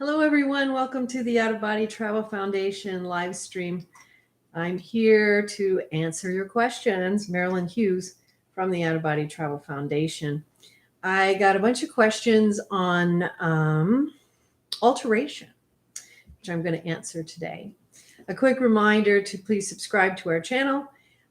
Hello, everyone. Welcome to the Out of Body Travel Foundation live stream. I'm here to answer your questions. Marilynn Hughes from the Out of Body Travel Foundation. I got a bunch of questions on alteration, which I'm going to answer today. A quick reminder to please subscribe to our channel,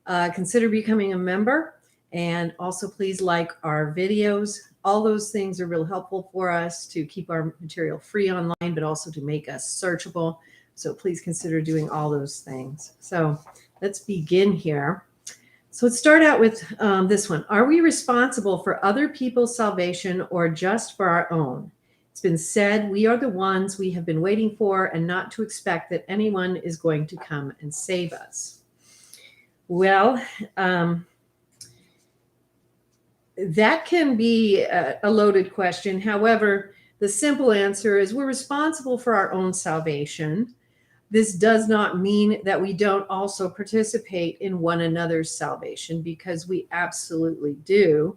consider becoming a member, and also please like our videos. All those things are real helpful for us to keep our material free online, but also to make us searchable. So please consider doing all those things. So let's begin here. So let's start out with this one. Are we responsible for other people's salvation or just for our own? It's been said we are the ones we have been waiting for and not to expect that anyone is going to come and save us. Well, that can be a loaded question. However, the simple answer is we're responsible for our own salvation. This does not mean that we don't also participate in one another's salvation, because we absolutely do.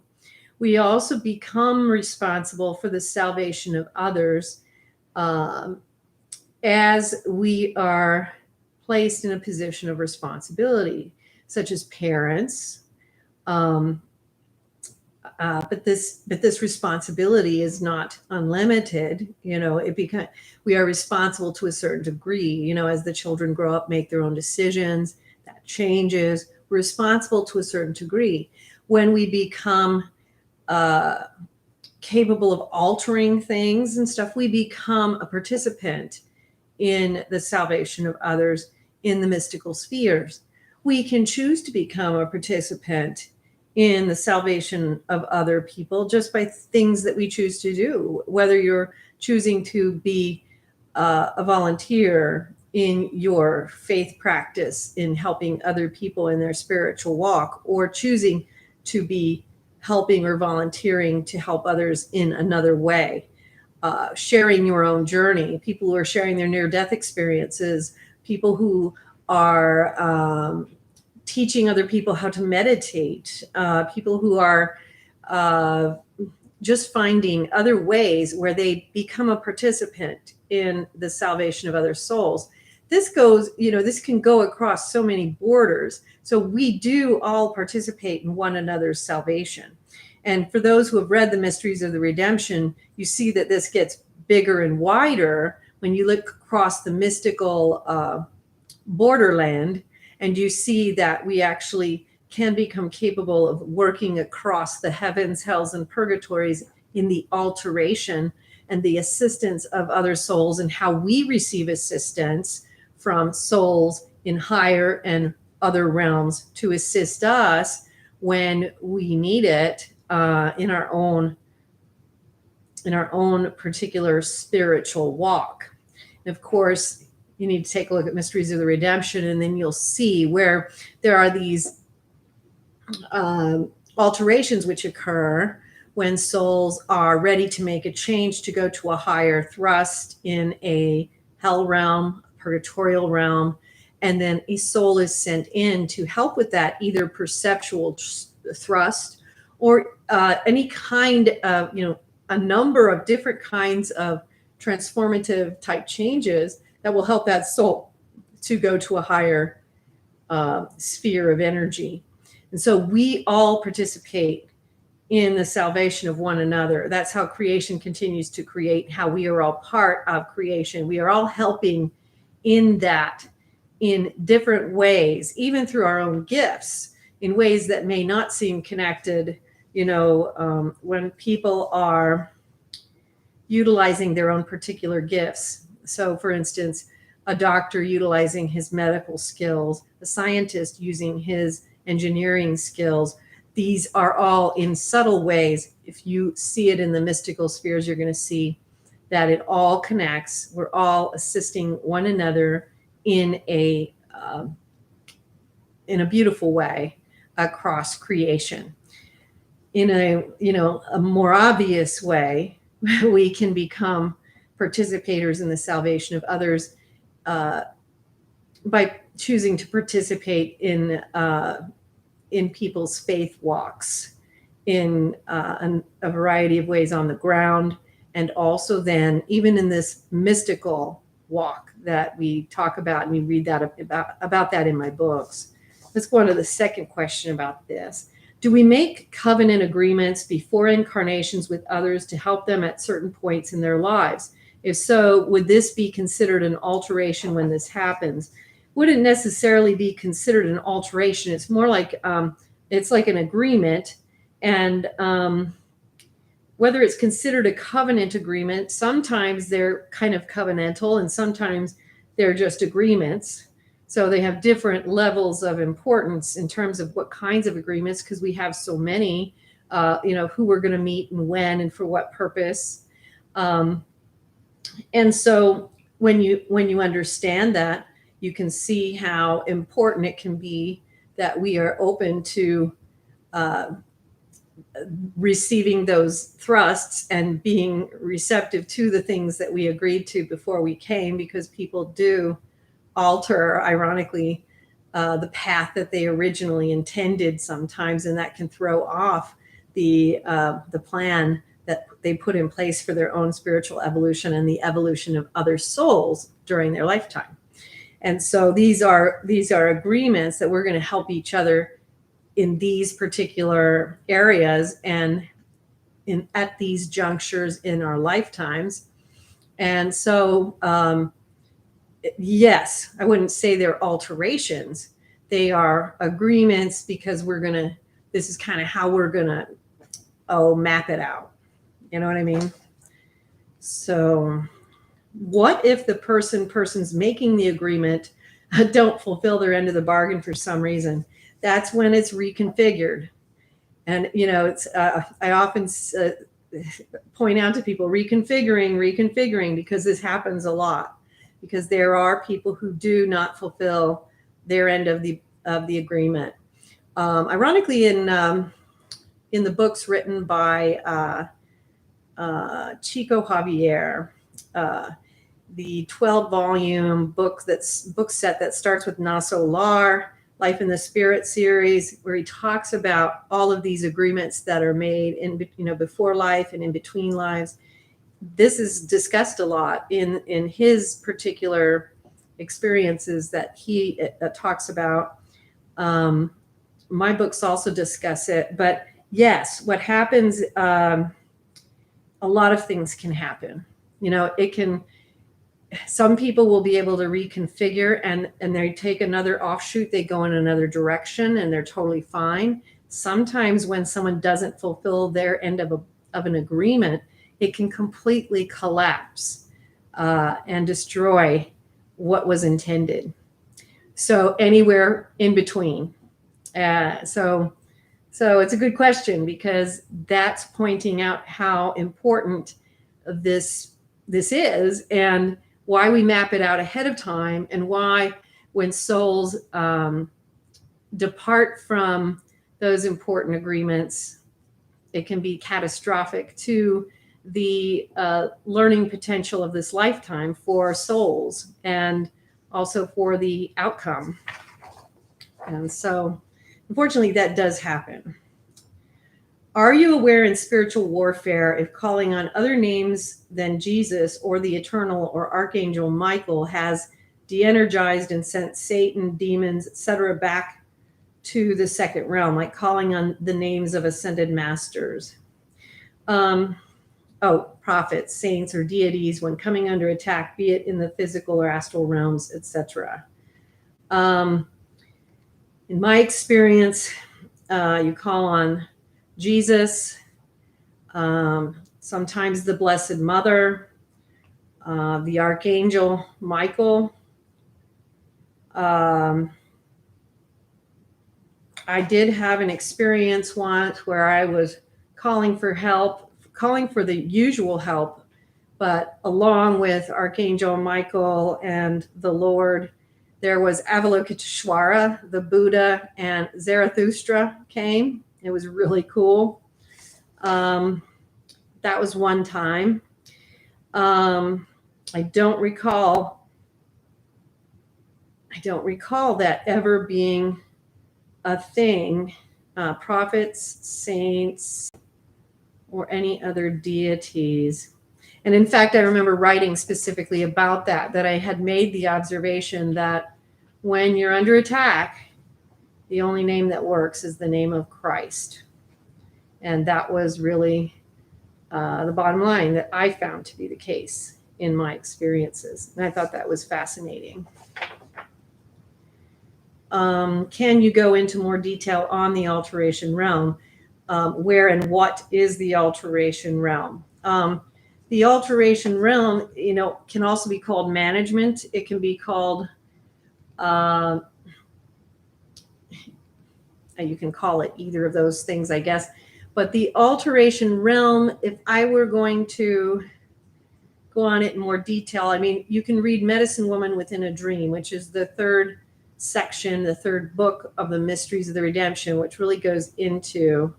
We also become responsible for the salvation of others as we are placed in a position of responsibility, such as parents. But this responsibility is not unlimited. We are responsible to a certain degree. As the children grow up, make their own decisions, that changes. We're responsible to a certain degree. When we become capable of altering things and stuff, we become a participant in the salvation of others in the mystical spheres. We can choose to become a participant in the salvation of other people just by things that we choose to do, whether you're choosing to be a volunteer in your faith practice in helping other people in their spiritual walk, or choosing to be helping or volunteering to help others in another way, sharing your own journey, people who are sharing their near-death experiences, people who are teaching other people how to meditate, people who are just finding other ways where they become a participant in the salvation of other souls. This can go across so many borders. So we do all participate in one another's salvation. And for those who have read the Mysteries of the Redemption, you see that this gets bigger and wider when you look across the mystical borderland. And you see that we actually can become capable of working across the heavens, hells, and purgatories in the alteration and the assistance of other souls, and how we receive assistance from souls in higher and other realms to assist us when we need it in our own particular spiritual walk. And of course, you need to take a look at Mysteries of the Redemption, and then you'll see where there are these alterations which occur when souls are ready to make a change to go to a higher thrust in a hell realm, purgatorial realm, and then a soul is sent in to help with that, either perceptual thrust or any kind of, a number of different kinds of transformative type changes that will help that soul to go to a higher sphere of energy. And so we all participate in the salvation of one another. That's how creation continues to create, how we are all part of creation. We are all helping in that in different ways, even through our own gifts, in ways that may not seem connected. When people are utilizing their own particular gifts. So, for instance, a doctor utilizing his medical skills, a scientist using his engineering skills. These are all in subtle ways. If you see it in the mystical spheres, you're going to see that it all connects. We're all assisting one another in a beautiful way across creation. In a more obvious way, we can become participators in the salvation of others by choosing to participate in people's faith walks in a variety of ways on the ground, And also then, even in this mystical walk that we talk about, and we read that about that in my books. Let's go on to the second question about this. Do we make covenant agreements before incarnations with others to help them at certain points in their lives? If so, would this be considered an alteration when this happens? Wouldn't necessarily be considered an alteration. It's more like it's like an agreement, and whether it's considered a covenant agreement, sometimes they're kind of covenantal and sometimes they're just agreements. So they have different levels of importance in terms of what kinds of agreements, because we have so many, who we're going to meet and when and for what purpose. And so when you understand that, you can see how important it can be that we are open to receiving those thrusts and being receptive to the things that we agreed to before we came, because people do alter, ironically, the path that they originally intended sometimes, and that can throw off the plan that they put in place for their own spiritual evolution and the evolution of other souls during their lifetime. And so these are agreements that we're going to help each other in these particular areas and at these junctures in our lifetimes. And so yes, I wouldn't say they're alterations. They are agreements, because this is kind of how we're gonna map it out. You know what I mean? So what if the person's making the agreement don't fulfill their end of the bargain for some reason? That's when it's reconfigured. And it's I often point out to people, reconfiguring, because this happens a lot, because there are people who do not fulfill their end of the agreement. Ironically, in the books written by Chico Javier, the 12-volume book set that starts with Na Solar, Life in the Spirit series, where he talks about all of these agreements that are made in before life and in between lives. This is discussed a lot in his particular experiences that he talks about. My books also discuss it, but yes, what happens, a lot of things can happen. Some people will be able to reconfigure and they take another offshoot, they go in another direction, and they're totally fine. Sometimes when someone doesn't fulfill their end of an agreement, it can completely collapse and destroy what was intended. So anywhere in between. So it's a good question, because that's pointing out how important this is, and why we map it out ahead of time, and why when souls depart from those important agreements, it can be catastrophic to the learning potential of this lifetime for souls, and also for the outcome. And so, unfortunately, that does happen. Are you aware in spiritual warfare if calling on other names than Jesus or the Eternal or Archangel Michael has de-energized and sent Satan, demons, etc. back to the second realm, like calling on the names of ascended masters? Prophets, saints, or deities when coming under attack, be it in the physical or astral realms, etc. In my experience, you call on Jesus, sometimes the Blessed Mother, the Archangel Michael. I did have an experience once where I was calling for help, calling for the usual help, but along with Archangel Michael and the Lord, there was Avalokiteshvara, the Buddha, and Zarathustra came. It was really cool. That was one time. I don't recall that ever being a thing. Prophets, saints, or any other deities. And in fact, I remember writing specifically about that I had made the observation that when you're under attack, the only name that works is the name of Christ. And that was really the bottom line that I found to be the case in my experiences. And I thought that was fascinating. Can you go into more detail on the alteration realm? Where and what is the alteration realm? The alteration realm, can also be called management. It can be called, you can call it either of those things, I guess. But the alteration realm, if I were going to go on it in more detail, I mean, you can read Medicine Woman Within a Dream, which is the third section, the third book of the Mysteries of the Redemption, which really goes into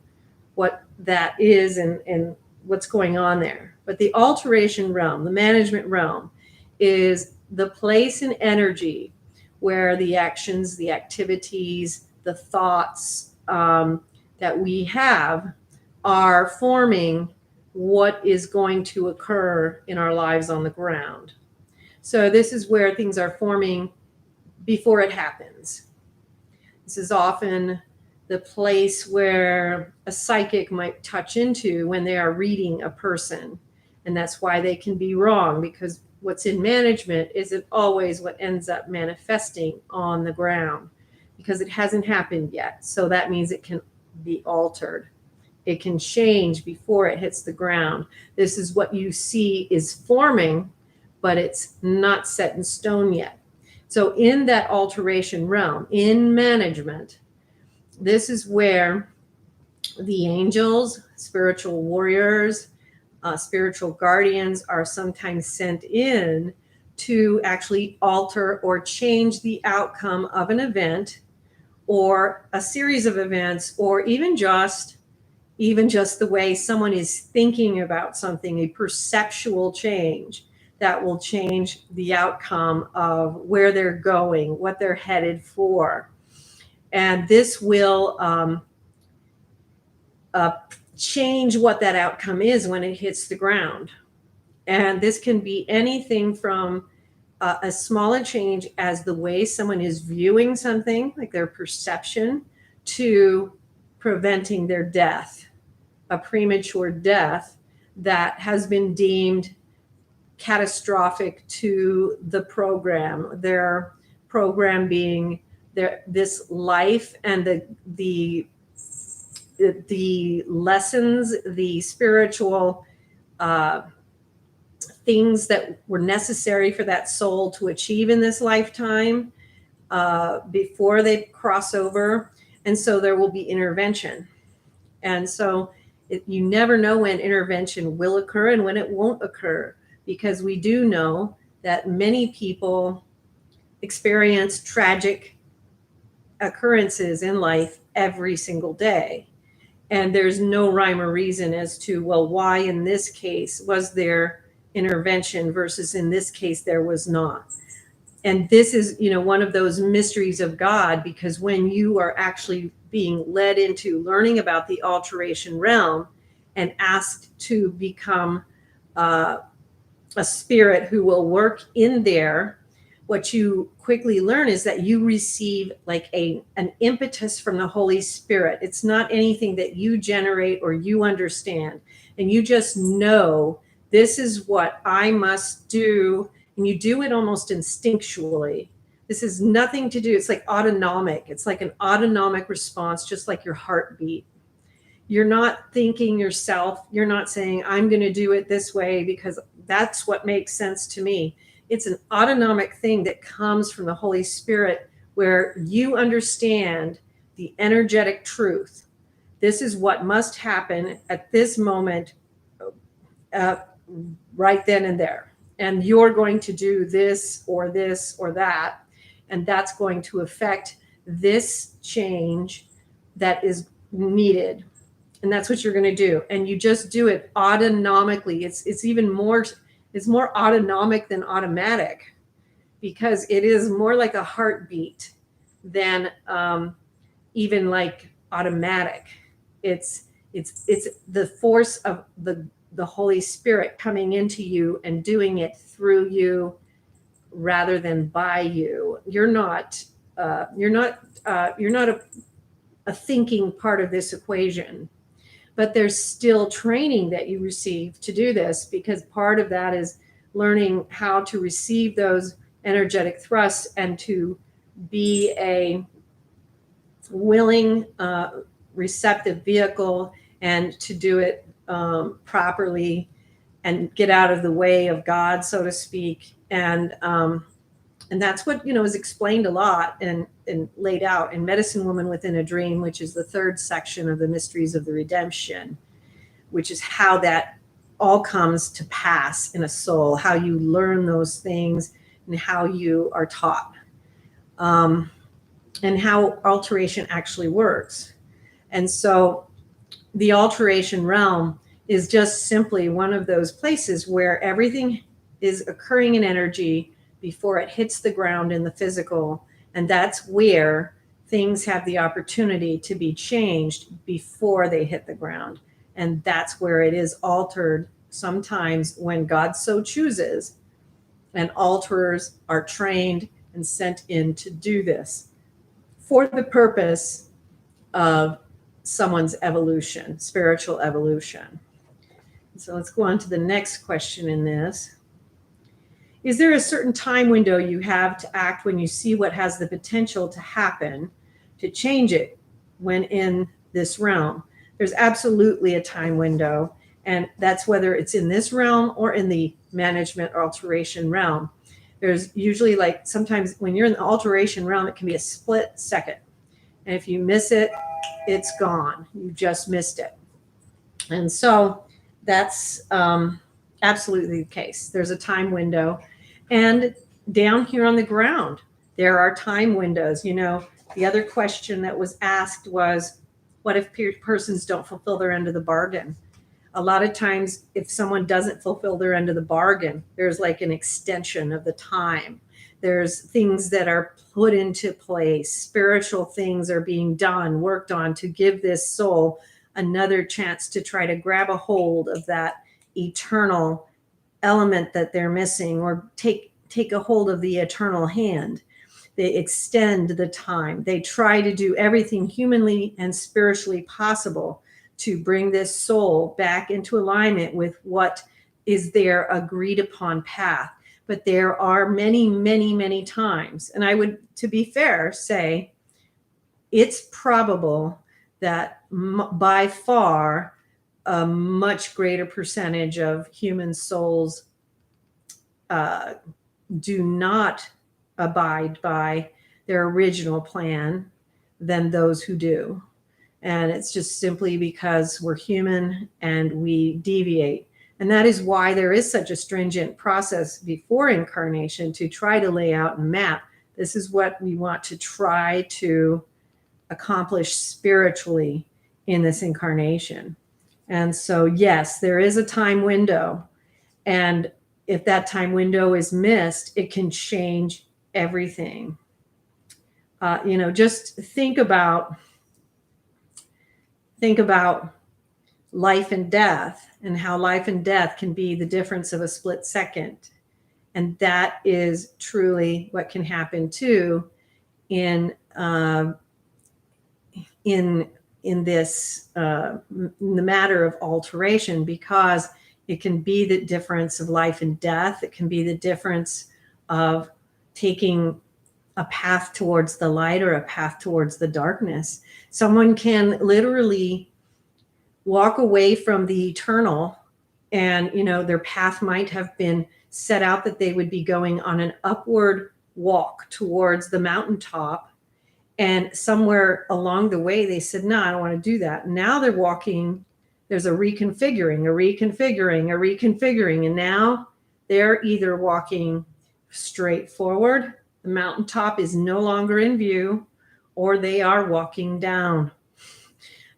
what that is and what's going on there. But the alteration realm, the management realm, is the place and energy where the actions, the activities, the thoughts that we have are forming what is going to occur in our lives on the ground. So this is where things are forming before it happens. This is often the place where a psychic might touch into when they are reading a person. And that's why they can be wrong, because what's in management isn't always what ends up manifesting on the ground, because it hasn't happened yet. So that means it can be altered. It can change before it hits the ground. This is what you see is forming, but it's not set in stone yet. So in that alteration realm, in management, this is where the angels, spiritual warriors, spiritual guardians are sometimes sent in to actually alter or change the outcome of an event or a series of events, or even just the way someone is thinking about something, a perceptual change that will change the outcome of where they're going, what they're headed for. And this will change what that outcome is when it hits the ground. And this can be anything from a smaller change as the way someone is viewing something, like their perception, to preventing their death, a premature death that has been deemed catastrophic to the program, their program being this life and the lessons, the spiritual things that were necessary for that soul to achieve in this lifetime before they cross over. And so there will be intervention. And so you never know when intervention will occur and when it won't occur, because we do know that many people experience tragic occurrences in life every single day. And there's no rhyme or reason as to, well, why in this case was there intervention versus in this case there was not. And this is, one of those mysteries of God, because when you are actually being led into learning about the alteration realm and asked to become a spirit who will work in there, what you quickly learn is that you receive like an impetus from the Holy Spirit. It's not anything that you generate or you understand. And you just know this is what I must do. And you do it almost instinctually. This is nothing to do. It's like autonomic. It's like an autonomic response, just like your heartbeat. You're not thinking yourself. You're not saying, I'm going to do it this way because that's what makes sense to me. It's an autonomic thing that comes from the Holy Spirit, where you understand the energetic truth. This is what must happen at this moment, right then and there. And you're going to do this or that. And that's going to affect this change that is needed. And that's what you're going to do. And you just do it autonomically. It's even more, it's more autonomic than automatic, because it is more like a heartbeat than even like automatic. It's the force of the the Holy Spirit coming into you and doing it through you rather than by you. You're not a thinking part of this equation, but there's still training that you receive to do this, because part of that is learning how to receive those energetic thrusts and to be a willing, receptive vehicle, and to do it properly and get out of the way of God, so to speak. And that's what, is explained a lot and laid out in Medicine Woman Within a Dream, which is the third section of the Mysteries of the Redemption, which is how that all comes to pass in a soul, how you learn those things and how you are taught, and how alteration actually works. And so the alteration realm is just simply one of those places where everything is occurring in energy before it hits the ground in the physical. And that's where things have the opportunity to be changed before they hit the ground. And that's where it is altered sometimes when God so chooses. And alterers are trained and sent in to do this for the purpose of someone's evolution, spiritual evolution. So let's go on to the next question in this. Is there a certain time window you have to act when you see what has the potential to happen, to change it when in this realm? There's absolutely a time window, and that's whether it's in this realm or in the management or alteration realm. There's usually, like, sometimes when you're in the alteration realm, it can be a split second. And if you miss it, it's gone. You just missed it. And so that's absolutely the case. There's a time window. And down here on the ground, there are time windows. The other question that was asked was, what if persons don't fulfill their end of the bargain? A lot of times, if someone doesn't fulfill their end of the bargain, there's like an extension of the time. There's things that are put into place. Spiritual things are being done, worked on to give this soul another chance to try to grab a hold of that eternal element that they're missing, or take a hold of the eternal hand. They extend the time. They try to do everything humanly and spiritually possible to bring this soul back into alignment with what is their agreed upon path. But there are many, many, many times, and I would, to be fair, say it's probable that by far a much greater percentage of human souls do not abide by their original plan than those who do. And it's just simply because we're human and we deviate. And that is why there is such a stringent process before incarnation to try to lay out and map. This is what we want to try to accomplish spiritually in this incarnation. And so, yes, there is a time window. And if that time window is missed, it can change everything. Just think about life and death, and how life and death can be the difference of a split second. And that is truly what can happen too in this in the matter of alteration, because it can be the difference of life and death. It can be the difference of taking a path towards the light or a path towards the darkness. Someone can literally walk away from the eternal, and their path might have been set out that they would be going on an upward walk towards the mountaintop, and somewhere along the way they said, no, I don't want to do that. Now they're walking, there's a reconfiguring, and now they're either walking straight forward, the mountaintop is no longer in view, or they are walking down.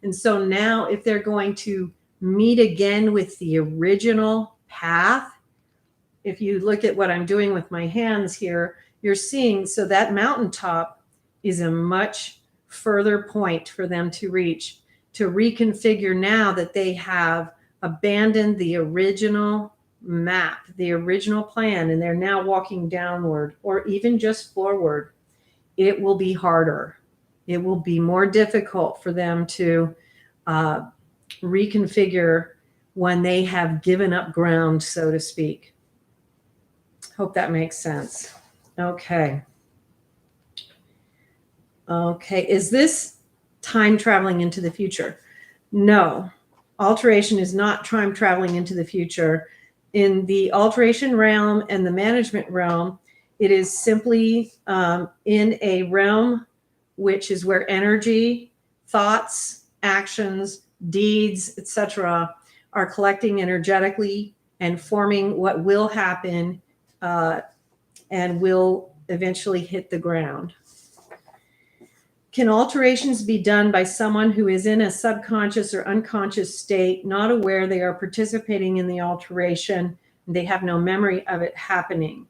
And so now, if they're going to meet again with the original path, if you look at what I'm doing with my hands here, you're seeing, so that mountaintop is a much further point for them to reach, to reconfigure now that they have abandoned the original map, the original plan, and they're now walking downward or even just forward, it will be harder. It will be more difficult for them to reconfigure when they have given up ground, so to speak. Hope that makes sense. Okay. Okay. Is this time traveling into the future? No. Alteration is not time traveling into the future. In the alteration realm and the management realm, it is simply in a realm which is where energy, thoughts, actions, deeds, etc., are collecting energetically and forming what will happen and will eventually hit the ground. Can alterations be done by someone who is in a subconscious or unconscious state, not aware they are participating in the alteration, and they have no memory of it happening?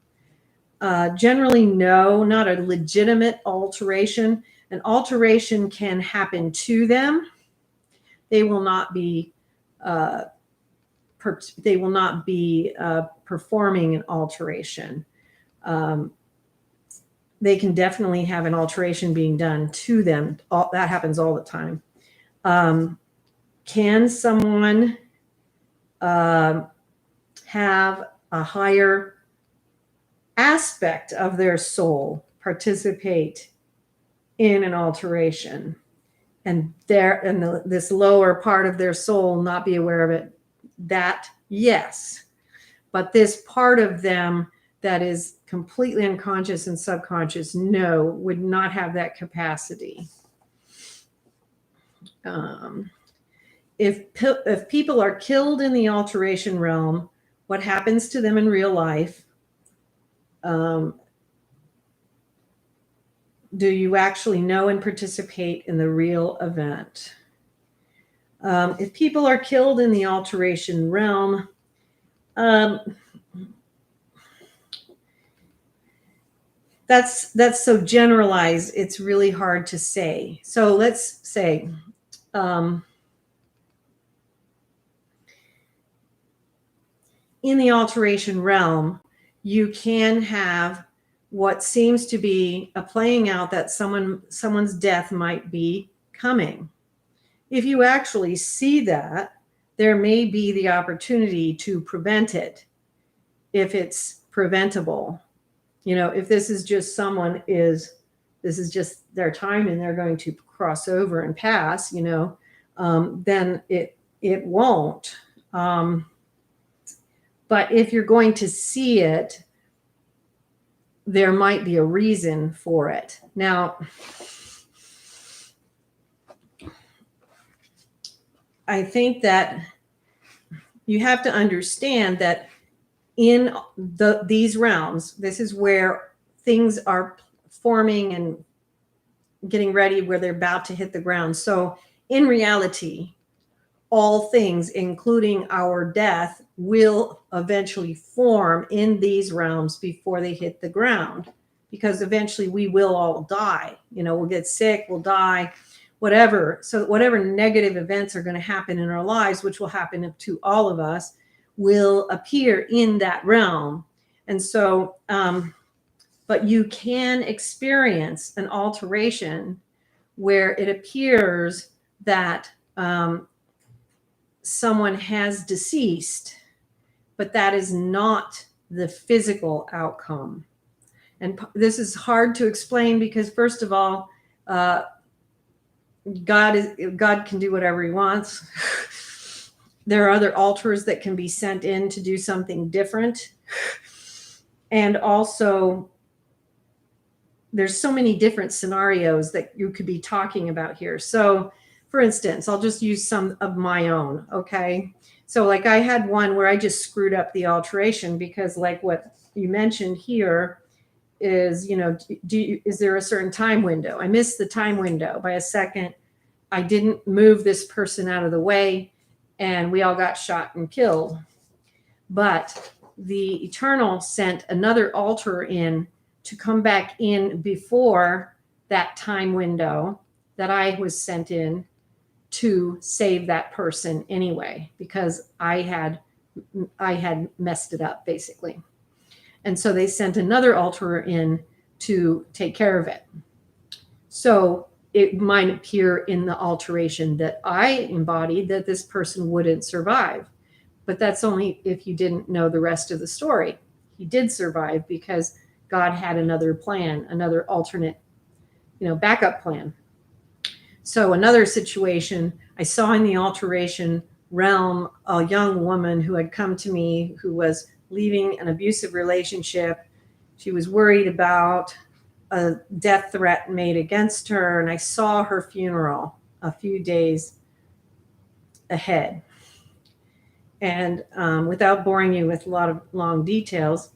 Generally, no, not a legitimate alteration. An alteration can happen to them. They will not be performing an alteration. They can definitely have an alteration being done to them. That happens all the time. Can someone have a higher aspect of their soul participate in an alteration, and this lower part of their soul not be aware of it? That, yes. But this part of them that is completely unconscious and subconscious, no, would not have that capacity. If people are killed in the alteration realm, what happens to them in real life? Do you actually know and participate in the real event? If people are killed in the alteration realm, that's so generalized, it's really hard to say. So let's say in the alteration realm, you can have what seems to be a playing out that someone's death might be coming. If you actually see that, there may be the opportunity to prevent it if it's preventable. If this is just this is just their time and they're going to cross over and pass, then it won't. But if you're going to see it, there might be a reason for it. Now, I think that you have to understand that in these realms, this is where things are forming and getting ready, where they're about to hit the ground. So in reality, all things, including our death, will eventually form in these realms before they hit the ground, because eventually we will all die. We'll get sick, we'll die, whatever. So whatever negative events are going to happen in our lives, which will happen to all of us, will appear in that realm. And so, but you can experience an alteration where it appears that someone has deceased, but that is not the physical outcome. And this is hard to explain because, first of all, God can do whatever he wants. There are other altars that can be sent in to do something different. And also, there's so many different scenarios that you could be talking about here. So, for instance, I'll just use some of my own, okay? So like I had one where I just screwed up the alteration because, like what you mentioned here is, is there a certain time window? I missed the time window by a second. I didn't move this person out of the way, and we all got shot and killed. But the Eternal sent another altar in to come back in before that time window that I was sent in to save that person anyway, because I had messed it up basically. And so they sent another alterer in to take care of it. So it might appear in the alteration that I embodied that this person wouldn't survive. But that's only if you didn't know the rest of the story. He did survive because God had another plan, another alternate, backup plan. So another situation, I saw in the alteration realm a young woman who had come to me who was leaving an abusive relationship. She was worried about a death threat made against her, and I saw her funeral a few days ahead. And without boring you with a lot of long details,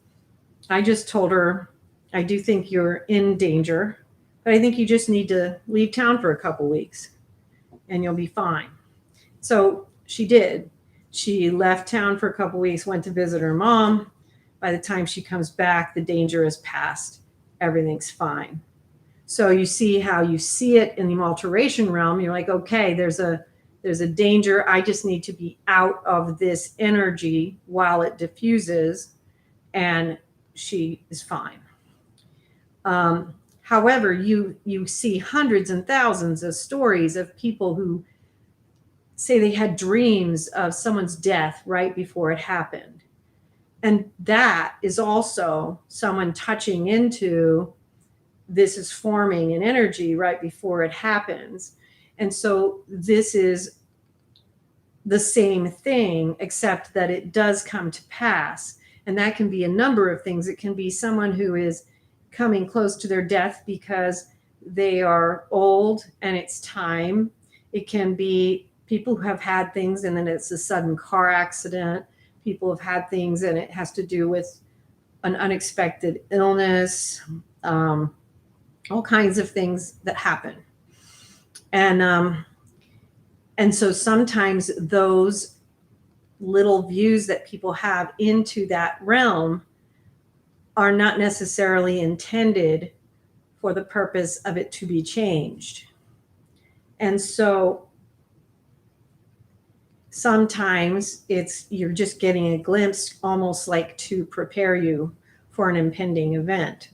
I just told her, I do think you're in danger, but I think you just need to leave town for a couple weeks and you'll be fine. So she did. She left town for a couple weeks, went to visit her mom. By the time she comes back, the danger is past. Everything's fine. So you see how you see it in the alteration realm. You're like, okay, there's a danger. I just need to be out of this energy while it diffuses, and she is fine. However, you see hundreds and thousands of stories of people who say they had dreams of someone's death right before it happened. And that is also someone touching into this is forming an energy right before it happens. And so this is the same thing, except that it does come to pass. And that can be a number of things. It can be someone who is coming close to their death because they are old and it's time. It can be people who have had things and then it's a sudden car accident. People have had things and it has to do with an unexpected illness, all kinds of things that happen. And so sometimes those little views that people have into that realm are not necessarily intended for the purpose of it to be changed. And so sometimes you're just getting a glimpse, almost like to prepare you for an impending event.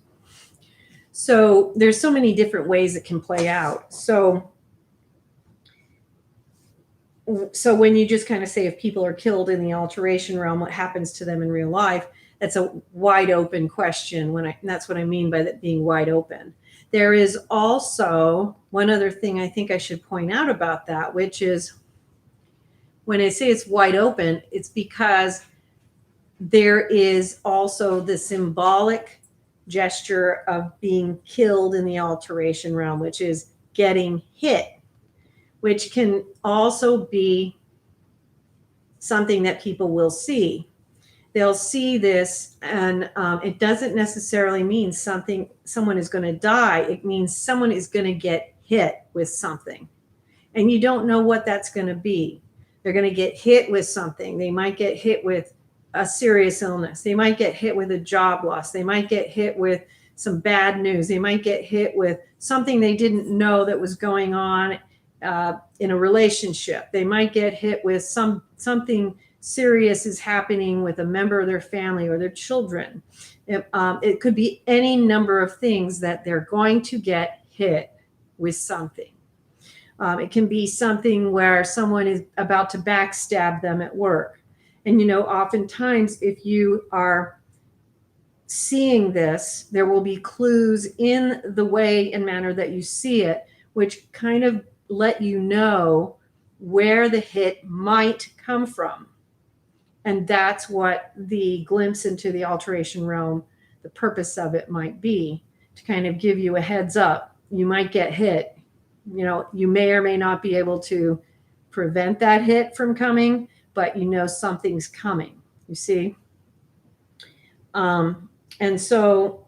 So there's so many different ways it can play out. So when you just kind of say if people are killed in the alteration realm, what happens to them in real life? That's a wide open question. And that's what I mean by that being wide open. There is also one other thing I think I should point out about that, which is when I say it's wide open, it's because there is also the symbolic gesture of being killed in the alteration realm, which is getting hit, which can also be something that people will see. They'll see this, and it doesn't necessarily mean someone is going to die. It means someone is going to get hit with something, and you don't know what that's going to be. They're going to get hit with something. They might get hit with a serious illness. They might get hit with a job loss. They might get hit with some bad news. They might get hit with something they didn't know that was going on in a relationship. They might get hit with something serious is happening with a member of their family or their children. It could be any number of things that they're going to get hit with something. It can be something where someone is about to backstab them at work. And, oftentimes if you are seeing this, there will be clues in the way and manner that you see it, which kind of let you know where the hit might come from. And that's what the glimpse into the alteration realm, the purpose of it might be, to kind of give you a heads up. You might get hit. You may or may not be able to prevent that hit from coming, but something's coming, you see? And so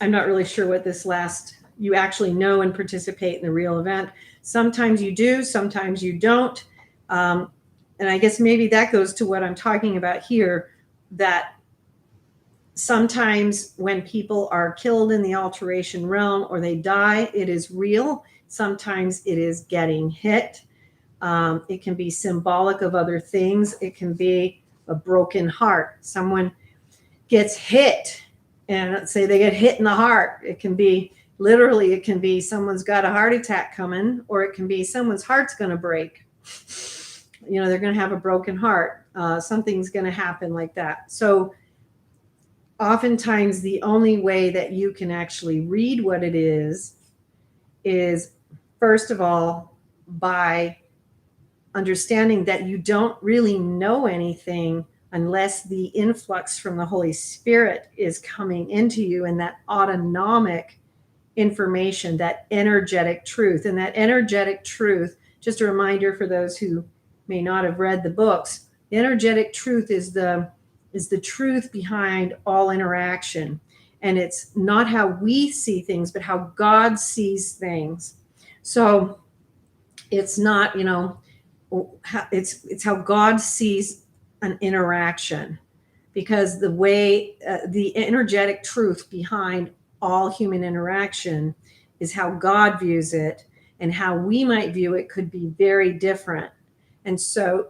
I'm not really sure what this you actually know and participate in the real event. Sometimes you do, sometimes you don't. And I guess maybe that goes to what I'm talking about here, that sometimes when people are killed in the alteration realm or they die, it is real. Sometimes it is getting hit. It can be symbolic of other things. It can be a broken heart. Someone gets hit, and let's say they get hit in the heart. It can be literally, it can be someone's got a heart attack coming, or it can be someone's heart's going to break. They're going to have a broken heart. Something's going to happen like that. So oftentimes the only way that you can actually read what it is first of all, by understanding that you don't really know anything unless the influx from the Holy Spirit is coming into you, and that autonomic information, that energetic truth. And that energetic truth, just a reminder for those who may not have read the books, the energetic truth is the truth behind all interaction. And it's not how we see things, but how God sees things. So it's not, it's how God sees an interaction, because the way the energetic truth behind all human interaction is how God views it, and how we might view it could be very different. And so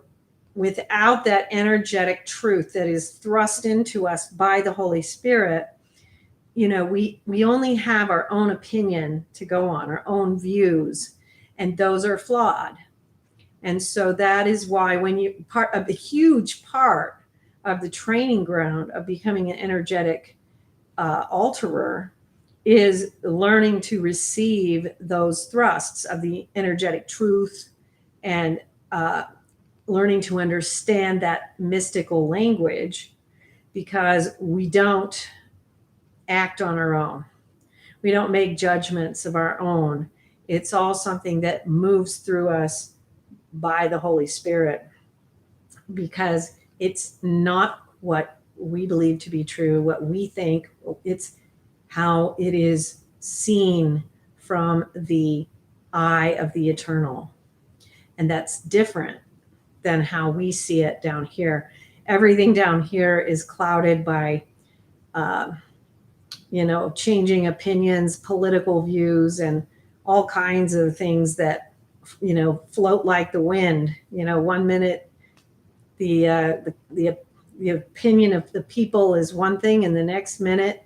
without that energetic truth that is thrust into us by the Holy Spirit, we only have our own opinion to go on, our own views, and those are flawed. And so that is why part of the huge part of the training ground of becoming an energetic alterer is learning to receive those thrusts of the energetic truth, and learning to understand that mystical language, because we don't act on our own. We don't make judgments of our own. It's all something that moves through us by the Holy Spirit, because it's not what we believe to be true, what we think. It's how it is seen from the eye of the eternal. And that's different than how we see it down here. Everything down here is clouded by, changing opinions, political views, and all kinds of things that, float like the wind. 1 minute, the opinion of the people is one thing, and the next minute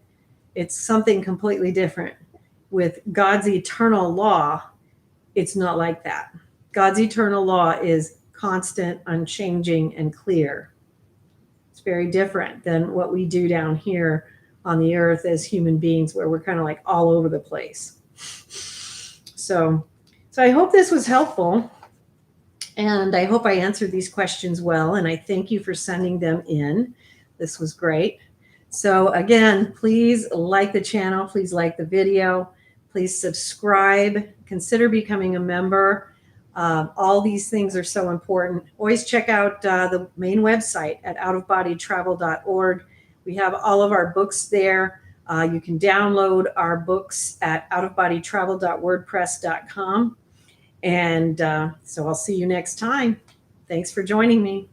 it's something completely different. With God's eternal law, it's not like that. God's eternal law is constant, unchanging, and clear. It's very different than what we do down here on the earth as human beings, where we're kind of like all over the place. So I hope this was helpful, and I hope I answered these questions well, and I thank you for sending them in. This was great. So again, please like the channel, please like the video, please subscribe, consider becoming a member. All these things are so important. Always check out the main website at outofbodytravel.org. We have all of our books there. You can download our books at outofbodytravel.wordpress.com. And so I'll see you next time. Thanks for joining me.